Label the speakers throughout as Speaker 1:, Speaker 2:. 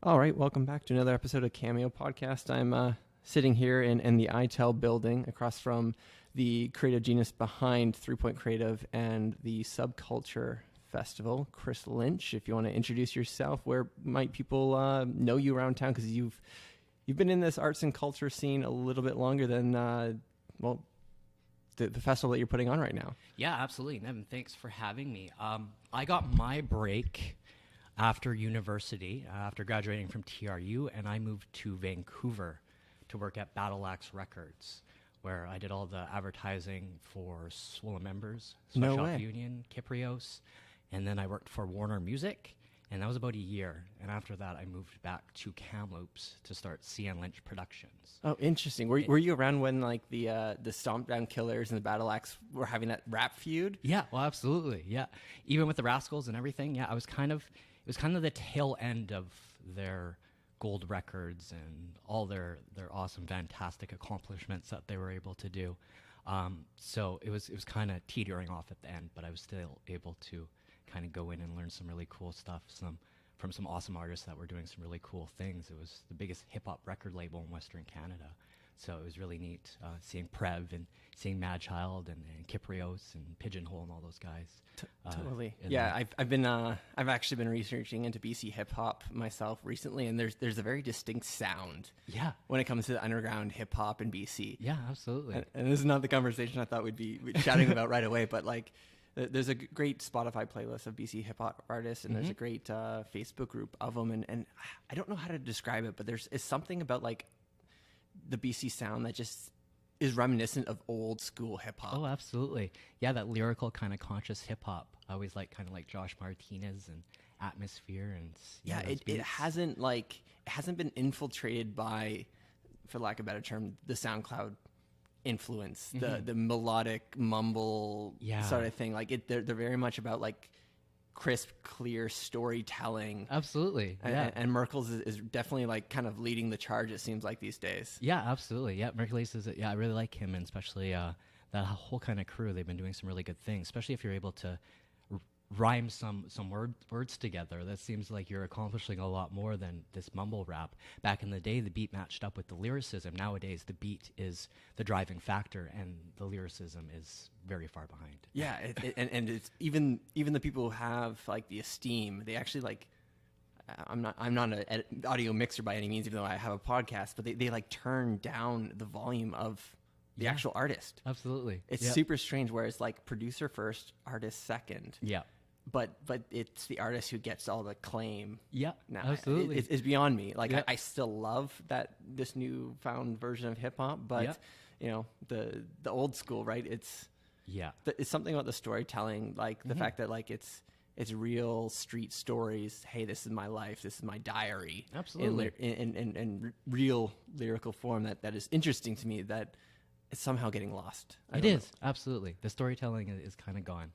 Speaker 1: All right, welcome back to another episode of Cameo Podcast. I'm sitting here in the ITEL building across from the creative genius behind 3 Point Creative and the Subculture Festival, Chris Lynch. If you want to introduce yourself, where might people know you around town? Because you've been in this arts and culture scene a little bit longer than the festival that you're putting on right now.
Speaker 2: Yeah, absolutely, Nevin. Thanks for having me. I got my break after university, after graduating from TRU, and I moved to Vancouver to work at Battle Axe Records, where I did all the advertising for Swollen Members,
Speaker 1: No
Speaker 2: Sweatshop
Speaker 1: way.
Speaker 2: Union, Kyprios, and then I worked for Warner Music, and that was about a year. And after that, I moved back to Kamloops to start CN Lynch Productions.
Speaker 1: Oh, interesting. Were you around when like the Stomp Down Killers and the Battle Axe were having that rap feud?
Speaker 2: Yeah, well, absolutely, yeah. Even with the Rascals and everything, yeah, it was kind of the tail end of their gold records and all their awesome, fantastic accomplishments that they were able to do. So it was kind of teetering off at the end, but I was still able to kind of go in and learn some really cool stuff, from some awesome artists that were doing some really cool things. It was the biggest hip-hop record label in Western Canada. So it was really neat seeing Prev and seeing Mad Child and Kyprios and Pigeonhole and all those guys.
Speaker 1: Totally. Yeah, I've actually been researching into BC hip hop myself recently, and there's a very distinct sound.
Speaker 2: Yeah.
Speaker 1: When it comes to underground hip hop in BC.
Speaker 2: Yeah, absolutely.
Speaker 1: And this is not the conversation I thought we'd be chatting about right away, but like there's a great Spotify playlist of BC hip hop artists, and there's a great Facebook group of them, and I don't know how to describe it, but it's something about like the BC sound that just is reminiscent of old school hip hop.
Speaker 2: Oh, absolutely. Yeah, that lyrical kind of conscious hip hop. I always like kind of like Josh Martinez and Atmosphere and
Speaker 1: It hasn't been infiltrated by, for lack of a better term, the SoundCloud influence, the melodic mumble sort of thing. Like they're very much about like crisp, clear storytelling.
Speaker 2: Absolutely.
Speaker 1: Yeah. And Merkel's is definitely like kind of leading the charge, it seems like these days.
Speaker 2: Yeah, absolutely. Yeah, Mercules I really like him, and especially that whole kind of crew. They've been doing some really good things, especially if you're able to rhyme some words together. That seems like you're accomplishing a lot more than this mumble rap. Back in the day, the beat matched up with the lyricism. Nowadays, the beat is the driving factor, and the lyricism is very far behind.
Speaker 1: Yeah, and it's even the people who have like the esteem, they actually like. I'm not an audio mixer by any means, even though I have a podcast. But they like turn down the volume of the actual artist.
Speaker 2: Absolutely,
Speaker 1: it's super strange. Where it's like producer first, artist second.
Speaker 2: Yeah.
Speaker 1: But it's the artist who gets all the claim.
Speaker 2: Yeah,
Speaker 1: now,
Speaker 2: absolutely.
Speaker 1: It's beyond me. Like I still love this newfound version of hip hop, but you know the old school, right? It's something about the storytelling, like the fact that like it's real street stories. Hey, this is my life. This is my diary.
Speaker 2: Absolutely.
Speaker 1: In real lyrical form that is interesting to me. That it's somehow getting lost.
Speaker 2: It is absolutely. The storytelling is kind of gone.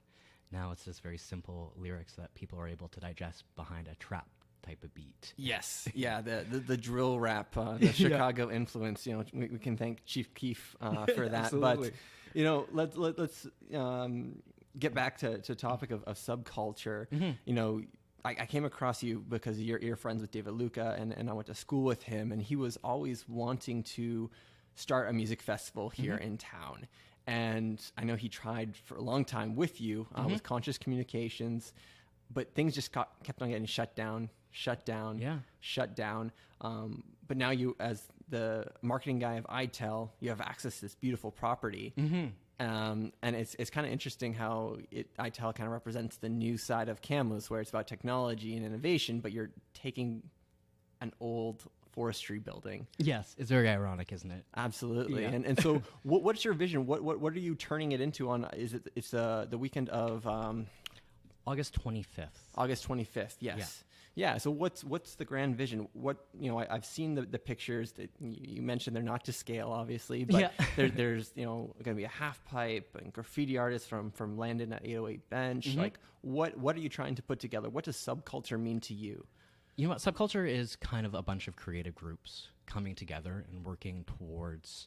Speaker 2: Now it's just very simple lyrics that people are able to digest behind a trap type of beat.
Speaker 1: Yes, yeah, the drill rap, the Chicago influence. You know, we can thank Chief Keef for that.
Speaker 2: Absolutely.
Speaker 1: But you know, let's get back to topic of subculture. You know, I came across you because you're friends with David Luca, and I went to school with him, and he was always wanting to start a music festival here in town. And I know he tried for a long time with you, with Conscious Communications, but things just kept on getting shut down. But now you, as the marketing guy of ITEL, you have access to this beautiful property. And it's kind of interesting how ITEL kind of represents the new side of Kamloops, where it's about technology and innovation, but you're taking an old forestry building.
Speaker 2: Yes, it's very ironic, isn't it?
Speaker 1: Absolutely.
Speaker 2: Yeah.
Speaker 1: And so what's your vision? What are you turning it into on? It's the weekend of
Speaker 2: August 25th.
Speaker 1: August 25th. Yes. Yeah. So what's the grand vision? I've seen the pictures that you mentioned. They're not to scale, obviously, but there's going to be a half pipe and graffiti artists from Landon at 808 Bench. Like what are you trying to put together? What does subculture mean to you?
Speaker 2: You know what? Subculture is kind of a bunch of creative groups coming together and working towards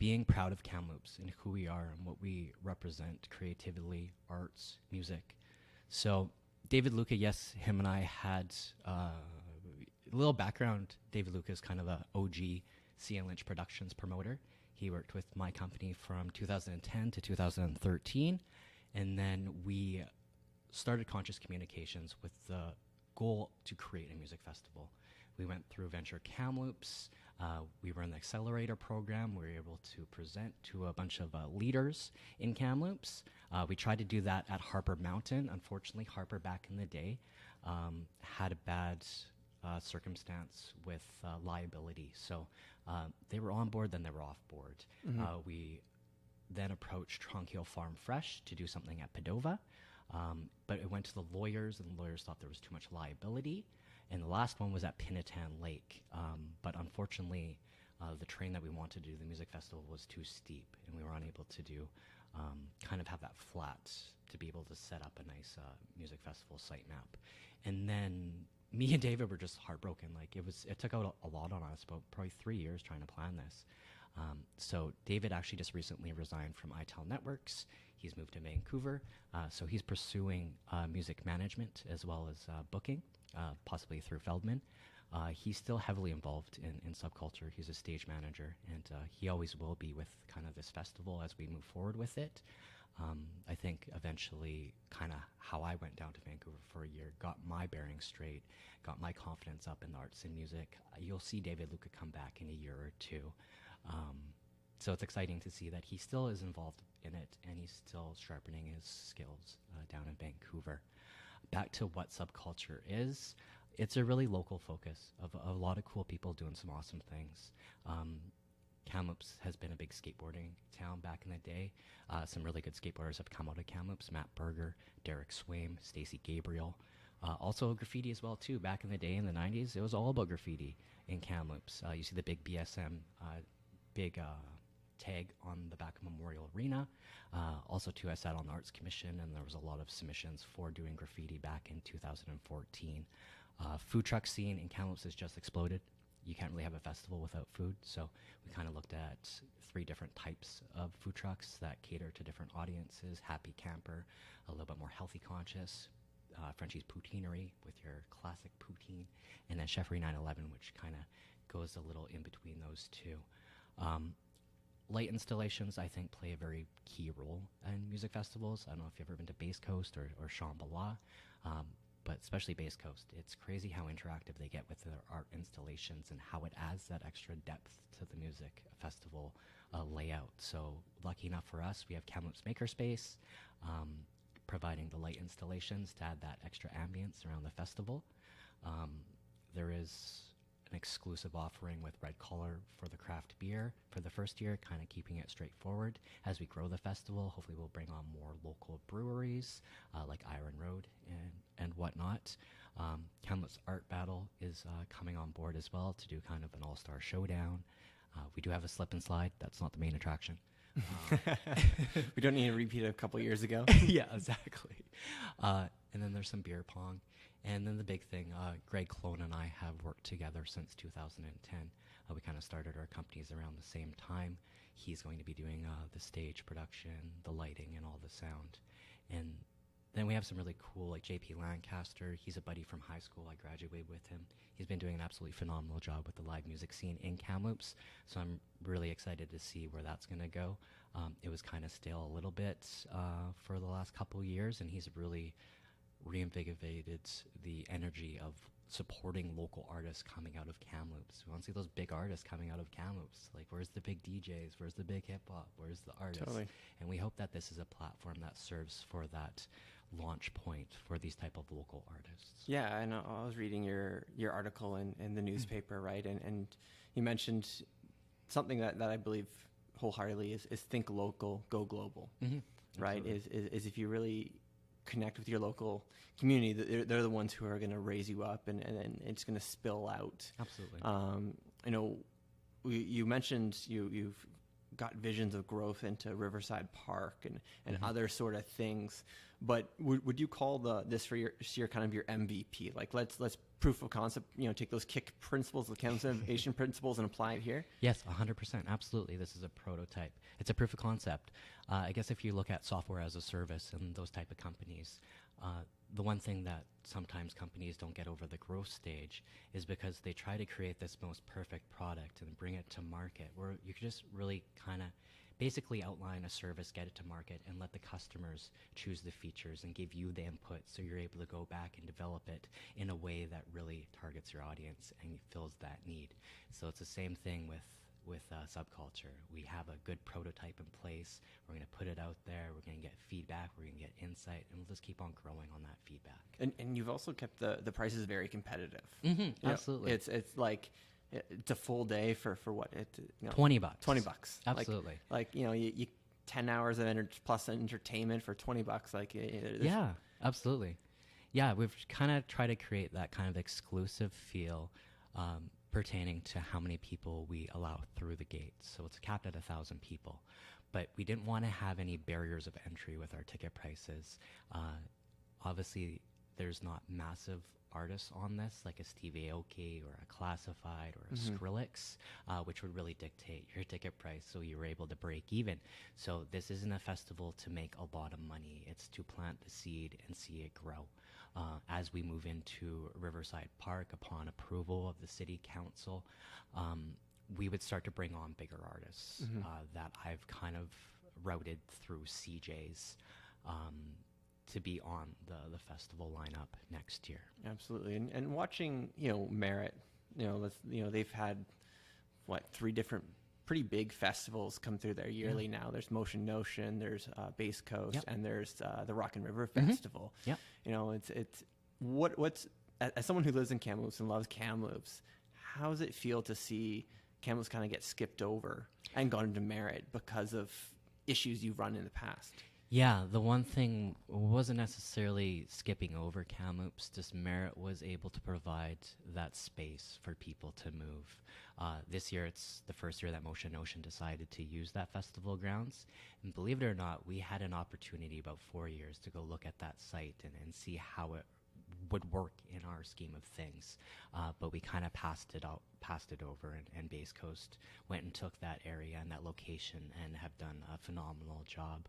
Speaker 2: being proud of Kamloops and who we are and what we represent creatively, arts, music. So David Luca, yes, him and I had a little background, David Luca is kind of a OG CN Lynch Productions promoter. He worked with my company from 2010 to 2013, and then we started Conscious Communications with the goal to create a music festival. We went through Venture Kamloops. We were in the accelerator program. We were able to present to a bunch of leaders in Kamloops. We tried to do that at Harper Mountain. Unfortunately, Harper back in the day had a bad circumstance with liability. So they were on board, then they were off board. We then approached Tronquil Farm Fresh to do something at Padova. But it went to the lawyers, and the lawyers thought there was too much liability. And the last one was at Pinatan Lake. But unfortunately, the terrain that we wanted to do the music festival was too steep, and we were unable to do kind of have that flat to be able to set up a nice music festival site map. And then me and David were just heartbroken. Like it took out a lot on us, about probably 3 years trying to plan this. So David actually just recently resigned from iTel Networks. He's moved to Vancouver. So he's pursuing music management as well as booking, possibly through Feldman. He's still heavily involved in Subculture. He's a stage manager, and he always will be with kind of this festival as we move forward with it. I think eventually kind of how I went down to Vancouver for a year, got my bearings straight, got my confidence up in the arts and music. You'll see David Luca come back in a year or two. So it's exciting to see that he still is involved in it, and he's still sharpening his skills down in Vancouver. Back to what Subculture is, it's a really local focus of a lot of cool people doing some awesome things. Kamloops has been a big skateboarding town back in the day. Some really good skateboarders have come out of Kamloops: Matt Berger, Derek Swaim, Stacey Gabriel. Also graffiti as well too. Back in the day in the 90s, it was all about graffiti in Kamloops. You see the big BSM tag on the back of Memorial Arena. Also too, I sat on the Arts Commission, and there was a lot of submissions for doing graffiti back in 2014. Food truck scene in Kamloops has just exploded. You can't really have a festival without food, so we kind of looked at 3 different types of food trucks that cater to different audiences: Happy Camper, a little bit more healthy conscious, Frenchie's Poutineery with your classic poutine, and then Chefery 911, which kind of goes a little in between those two. Light installations, I think, play a very key role in music festivals. I don't know if you've ever been to Bass Coast or Shambhala, but especially Bass Coast. It's crazy how interactive they get with their art installations and how it adds that extra depth to the music festival layout. So lucky enough for us, we have Kamloops Makerspace providing the light installations to add that extra ambience around the festival. There is an exclusive offering with Red Collar for the craft beer for the first year, kind of keeping it straightforward. As we grow the festival, hopefully we'll bring on more local breweries like Iron Road and whatnot. Kamloops Art Battle is coming on board as well to do kind of an all-star showdown. We do have a slip and slide. That's not the main attraction.
Speaker 1: We don't need to repeat it a couple years ago.
Speaker 2: Yeah, exactly. And then there's some beer pong. And then the big thing, Greg Clone and I have worked together since 2010. We kind of started our companies around the same time. He's going to be doing the stage production, the lighting, and all the sound. And then we have some really cool, like JP Lancaster. He's a buddy from high school. I graduated with him. He's been doing an absolutely phenomenal job with the live music scene in Kamloops. So I'm really excited to see where that's going to go. It was kind of stale a little bit for the last couple years, and he's really reinvigorated the energy of supporting local artists coming out of Kamloops. We want to see those big artists coming out of Kamloops. Like, where's the big DJs? Where's the big hip-hop? Where's the artists?
Speaker 1: Totally.
Speaker 2: And we hope that this is a platform that serves for that launch point for these type of local artists.
Speaker 1: Yeah, I know. I was reading your article in the newspaper, right? And you mentioned something that I believe wholeheartedly is think local, go global, right? Is if you really connect with your local community, they're the ones who are going to raise you up, and it's going to spill out.
Speaker 2: Absolutely.
Speaker 1: You mentioned you've got visions of growth into Riverside Park and other sort of things, but would you call this for your kind of your MVP? Like, let's proof of concept, take those KIC principles, the Kamloops Innovation principles, and apply it here?
Speaker 2: Yes, 100%. Absolutely. This is a prototype. It's a proof of concept. I guess if you look at software as a service and those type of companies, The one thing that sometimes companies don't get over the growth stage is because they try to create this most perfect product and bring it to market, where you can just really kind of basically outline a service, get it to market, and let the customers choose the features and give you the input, so you're able to go back and develop it in a way that really targets your audience and fills that need. So it's the same thing with Subculture. We have a good prototype in place. We're going to put it out there. We're going to get feedback. We're going to get insight, and we'll just keep on growing on that feedback.
Speaker 1: And you've also kept the prices very competitive.
Speaker 2: Absolutely.
Speaker 1: It's like it's a full day for what
Speaker 2: $20.
Speaker 1: $20.
Speaker 2: Absolutely.
Speaker 1: Like you 10 hours of plus entertainment for $20. Like
Speaker 2: yeah, absolutely. Yeah, we've kind of tried to create that kind of exclusive feel. Pertaining to how many people we allow through the gates. So it's capped at 1,000 people. But we didn't want to have any barriers of entry with our ticket prices. Obviously, there's not massive artists on this, like a Steve Aoki or a Classified or a Skrillex, which would really dictate your ticket price, so you were able to break even. So this isn't a festival to make a lot of money. It's to plant the seed and see it grow. As we move into Riverside Park, upon approval of the city council, we would start to bring on bigger artists that I've kind of routed through CJs to be on the festival lineup next year.
Speaker 1: Absolutely. And watching, Merit, they've had 3 different pretty big festivals come through there yearly now. There's Motion Notion, there's Bass Coast, and there's the Rock and River Festival.
Speaker 2: Yep.
Speaker 1: It's what's as someone who lives in Kamloops and loves Kamloops, how does it feel to see Kamloops kind of get skipped over and gone into Merit because of issues you've run in the past?
Speaker 2: Yeah, the one thing wasn't necessarily skipping over Kamloops, just Merit was able to provide that space for people to move. This year, it's the first year that Motion Ocean decided to use that festival grounds. And believe it or not, we had an opportunity about 4 years to go look at that site and see how it would work in our scheme of things. But we kind of passed it over, and Bass Coast went and took that area and that location and have done a phenomenal job.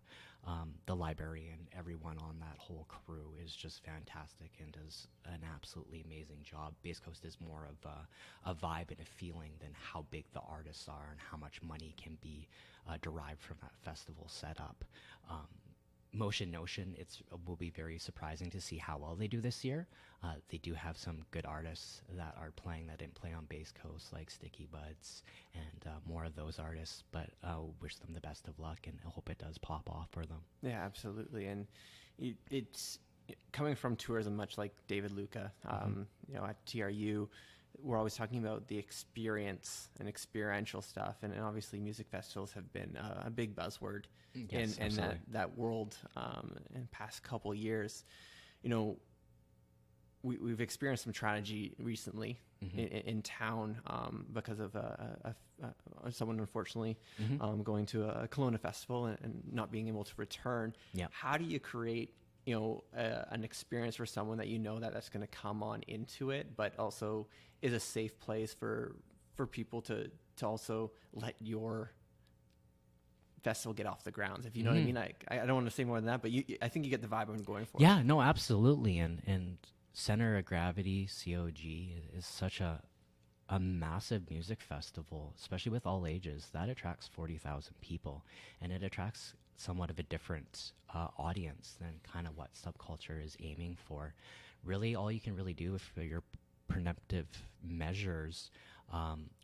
Speaker 2: The library and everyone on that whole crew is just fantastic and does an absolutely amazing job. Bass Coast is more of a vibe and a feeling than how big the artists are and how much money can be derived from that festival setup. Motion Notion, will be very surprising to see how well they do this year. They do have some good artists that are playing that didn't play on Bass Coast, like Sticky Buds and more of those artists, but wish them the best of luck and I hope it does pop off for them.
Speaker 1: Yeah, absolutely. And it's coming from tourism, much like David Luca, at TRU, we're always talking about the experience and experiential stuff, and obviously music festivals have been a big buzzword in that world in the past couple years. We've experienced some tragedy recently in town because of someone unfortunately going to a Kelowna festival and not being able to return.
Speaker 2: Yep.
Speaker 1: How do you create an experience for someone that's going to come on into it, but also is a safe place for people to also let your festival get off the grounds, if you know what I mean? I don't want to say more than that, but I think you get the vibe I'm going for.
Speaker 2: Yeah, no, absolutely. And Center of Gravity, COG, is such a massive music festival, especially with all ages. That attracts 40,000 people, and it attracts somewhat of a different audience than kind of what Subculture is aiming for. Really, all you can really do for your preemptive measures,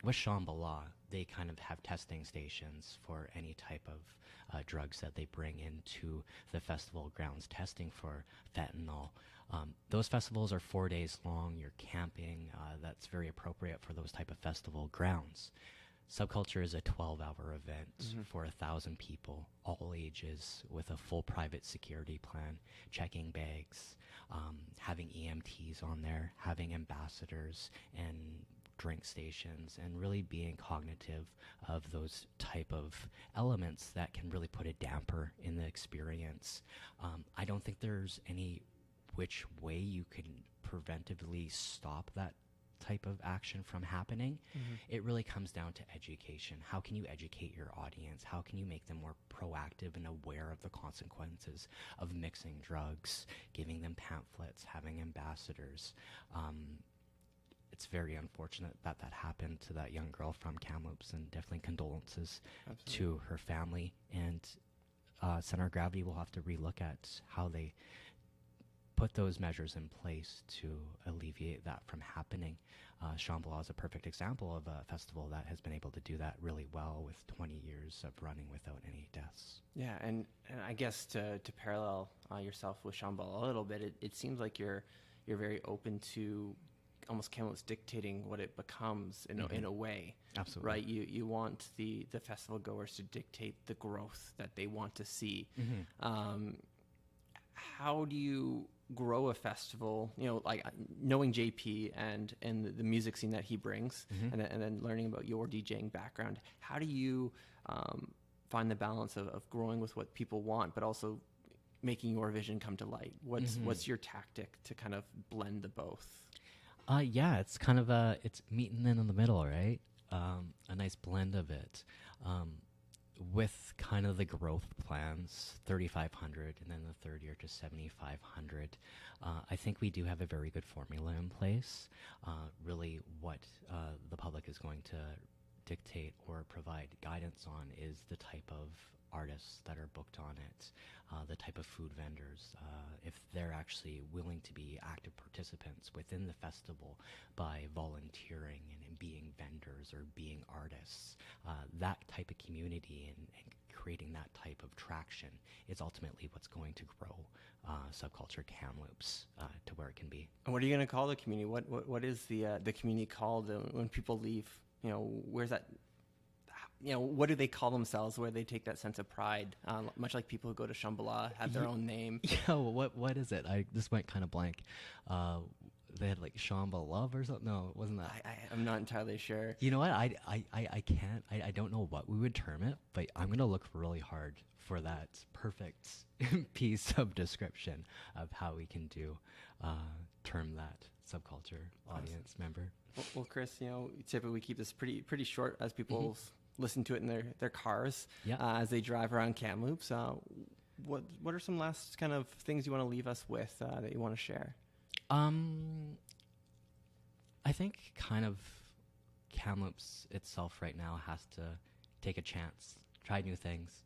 Speaker 2: with Shambhala, they kind of have testing stations for any type of drugs that they bring into the festival grounds, testing for fentanyl. Those festivals are 4 days long. You're camping. That's very appropriate for those type of festival grounds. Subculture is a 12-hour event for 1,000 people, all ages, with a full private security plan, checking bags, having EMTs on there, having ambassadors and drink stations, and really being cognitive of those type of elements that can really put a damper in the experience. I don't think there's any which way you can preventively stop that type of action from happening. It really comes down to education. How can you educate your audience? How can you make them more proactive and aware of the consequences of mixing drugs, giving them pamphlets, having ambassadors? It's very unfortunate that happened to that young girl from Kamloops, and definitely condolences to her family. And Center of Gravity will have to relook at how they put those measures in place to alleviate that from happening. Shambhala is a perfect example of a festival that has been able to do that really well with 20 years of running without any deaths.
Speaker 1: Yeah, and I guess to parallel yourself with Shambhala a little bit, it seems like you're very open to almost Kamloops dictating what it becomes in a way.
Speaker 2: Absolutely.
Speaker 1: Right? You want the festival goers to dictate the growth that they want to see. How do you grow a festival, like knowing JP and the music scene that he brings, and then learning about your DJing background? How do you find the balance of growing with what people want, but also making your vision come to light? What's your tactic to kind of blend the both?
Speaker 2: Yeah, it's kind of it's meeting in the middle, right? A nice blend of it. With kind of the growth plans, 3,500, and then the third year to 7,500. I think we do have a very good formula in place. Really what the public is going to dictate or provide guidance on is the type of artists that are booked on it, the type of food vendors, if they're actually willing to be active participants within the festival by volunteering and being vendors or being artists. That type of community and creating that type of traction is ultimately what's going to grow Subculture Kamloops to where it can be.
Speaker 1: And what are you going to call the community? What is the community called when people leave? Where's that? What do they call themselves where they take that sense of pride? Much like people who go to Shambhala have their own name.
Speaker 2: Yeah, what is it? I just went kind of blank. They had like Shambhala Love or something. No, it wasn't that.
Speaker 1: I'm not entirely sure.
Speaker 2: You know what? I can't. I don't know what we would term it, but I'm going to look really hard for that perfect piece of description of how we can term that subculture audience member.
Speaker 1: Well, Chris, typically we keep this pretty short as people listen to it in their cars as they drive around Kamloops. What are some last kind of things you want to leave us with that you want to share?
Speaker 2: I think kind of Kamloops itself right now has to take a chance, try new things,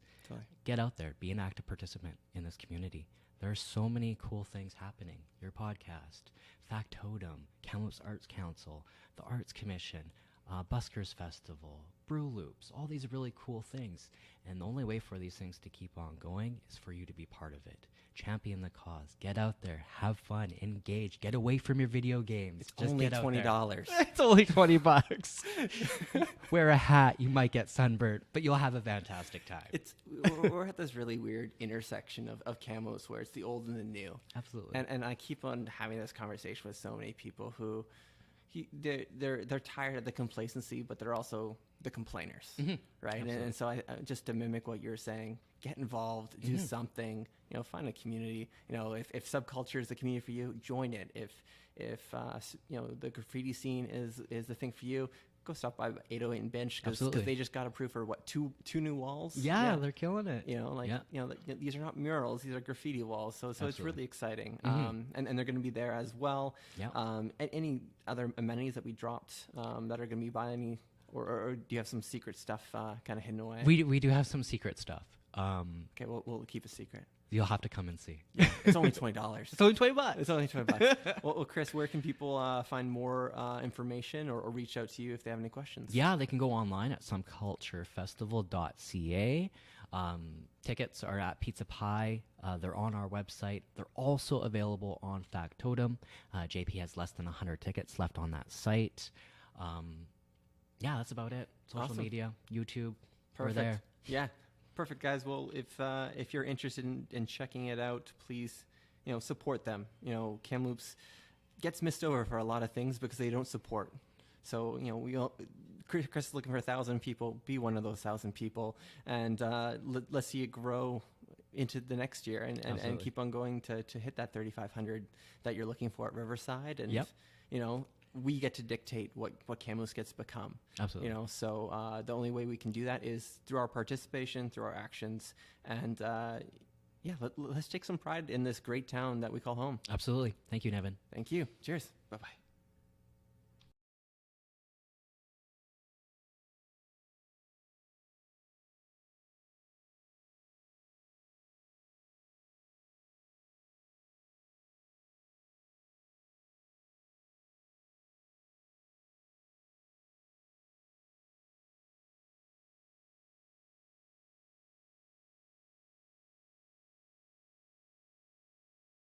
Speaker 2: get out there, be an active participant in this community. There are so many cool things happening. Your podcast, Factotum, Kamloops Arts Council, the Arts Commission, Buskers Festival, Brew Loops, all these really cool things. And the only way for these things to keep on going is for you to be part of it. Champion the cause. Get out there. Have fun. Engage. Get away from your video games.
Speaker 1: It's just only $20.
Speaker 2: It's only $20. Wear a hat. You might get sunburned, but you'll have a fantastic time.
Speaker 1: We're at this really weird intersection of Kamloops where it's the old and the new.
Speaker 2: Absolutely.
Speaker 1: And I keep on having this conversation with so many people who they're tired of the complacency, but they're also the complainers, right? And so I just to mimic what you're saying, get involved, do something, find a community. If subculture is the community for you, join it. If the graffiti scene is the thing for you, go stop by 808 and Bench because they just got approved for two new walls.
Speaker 2: Yeah, they're killing it.
Speaker 1: These are not murals; these are graffiti walls. So it's really exciting. And they're going to be there as well.
Speaker 2: Yeah.
Speaker 1: Any other amenities that we dropped that are going to be by any, or do you have some secret stuff kind of hidden away?
Speaker 2: We do have some secret stuff.
Speaker 1: Okay, we'll keep a secret.
Speaker 2: You'll have to come and see.
Speaker 1: It's only $20.
Speaker 2: It's only $20.
Speaker 1: It's only $20. Well, Chris, where can people find more information or reach out to you if they have any questions?
Speaker 2: Yeah, they can go online at subculturefestival.ca. Tickets are at Pizza Pie. They're on our website. They're also available on Factotum. JP has less than 100 tickets left on that site. Yeah, that's about it. Social media, YouTube.
Speaker 1: Perfect.
Speaker 2: We're there.
Speaker 1: Yeah. Perfect, guys. Well, if you're interested in checking it out, please, support them. Kamloops gets missed over for a lot of things because they don't support. So, Chris is looking for 1,000 people. Be one of those 1,000 people, and let's see it grow into the next year and keep on going to hit that 3,500 that you're looking for at Riverside. And we get to dictate what Kamloops gets to become.
Speaker 2: Absolutely.
Speaker 1: You know, so the only way we can do that is through our participation, through our actions, and let's take some pride in this great town that we call home.
Speaker 2: Absolutely. Thank you, Nevin.
Speaker 1: Thank you. Cheers. Bye-bye.